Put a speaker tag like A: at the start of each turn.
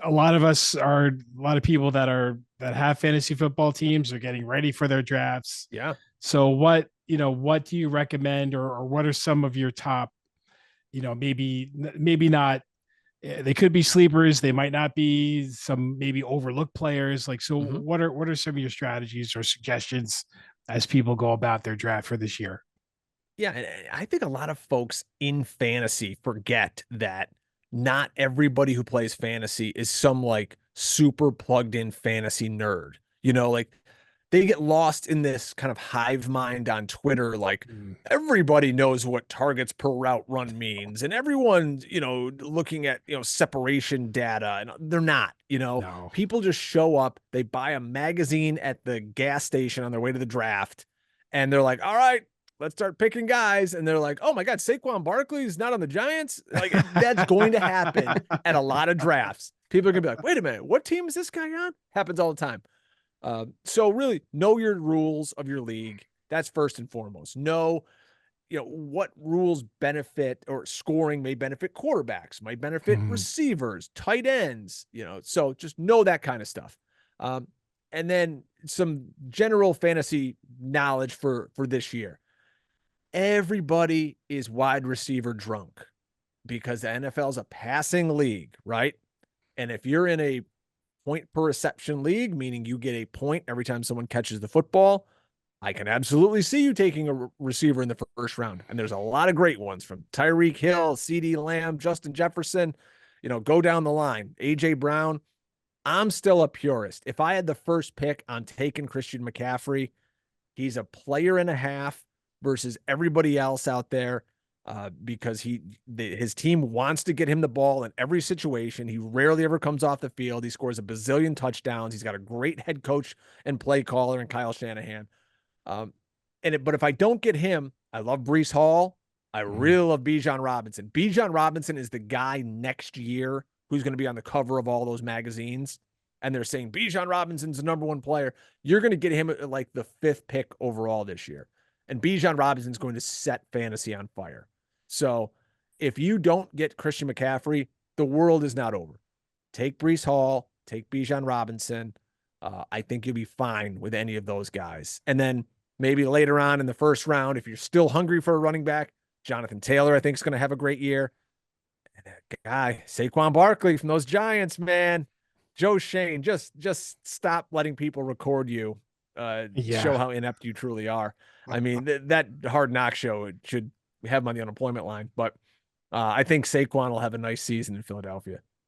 A: a lot of us are a lot of people that have fantasy football teams are getting ready for their drafts.
B: Yeah.
A: So what do you recommend, or what are some of your top, maybe not, they could be sleepers, they might not be, some maybe overlooked players. Like, so
B: hmm
A: what are some of your strategies or suggestions as people go about their draft for this year?
B: Yeah. And I think a lot of folks in fantasy forget that not everybody who plays fantasy is some like super plugged in fantasy nerd. Like they get lost in this kind of hive mind on Twitter. Like
A: Mm.
B: everybody knows what targets per route run means, and everyone's, looking at, separation data, and they're not,
A: No.
B: people just show up, they buy a magazine at the gas station on their way to the draft, and they're like, all right, let's start picking guys. And they're like, oh my God, Saquon Barkley is not on the Giants. Like that's going to happen at a lot of drafts. People are going to be like, wait a minute, what team is this guy on? Happens all the time. So really know your rules of your league. That's first and foremost. Know, what rules benefit, or scoring may benefit quarterbacks, might benefit
A: Mhm.
B: receivers, tight ends, so just know that kind of stuff. And then some general fantasy knowledge for this year. Everybody is wide receiver drunk because the NFL is a passing league, right? And if you're in a point per reception league, meaning you get a point every time someone catches the football, I can absolutely see you taking a receiver in the first round. And there's a lot of great ones, from Tyreek Hill, CD Lamb, Justin Jefferson, go down the line, AJ Brown. I'm still a purist. If I had the first pick, on taking Christian McCaffrey. He's a player and a half versus everybody else out there, because his team wants to get him the ball in every situation. He rarely ever comes off the field. He scores a bazillion touchdowns. He's got a great head coach and play caller in Kyle Shanahan. But if I don't get him, I love Brees Hall. I
A: Mhm.
B: really love Bijan Robinson. Bijan Robinson is the guy next year who's going to be on the cover of all those magazines. And they're saying Bijan Robinson's the number one player. You're going to get him at like the 5th pick overall this year. And Bijan Robinson's going to set fantasy on fire. So if you don't get Christian McCaffrey, the world is not over. Take Brees Hall, take Bijan Robinson. I think you'll be fine with any of those guys. And then maybe later on in the first round, if you're still hungry for a running back, Jonathan Taylor, I think, is going to have a great year. And that guy, Saquon Barkley from those Giants, man. Joe Shane, just stop letting people record you, show
A: Yeah.
B: how inept you truly are. I mean, that Hard Knock show, it should have him on the unemployment line. But I think Saquon will have a nice season in Philadelphia.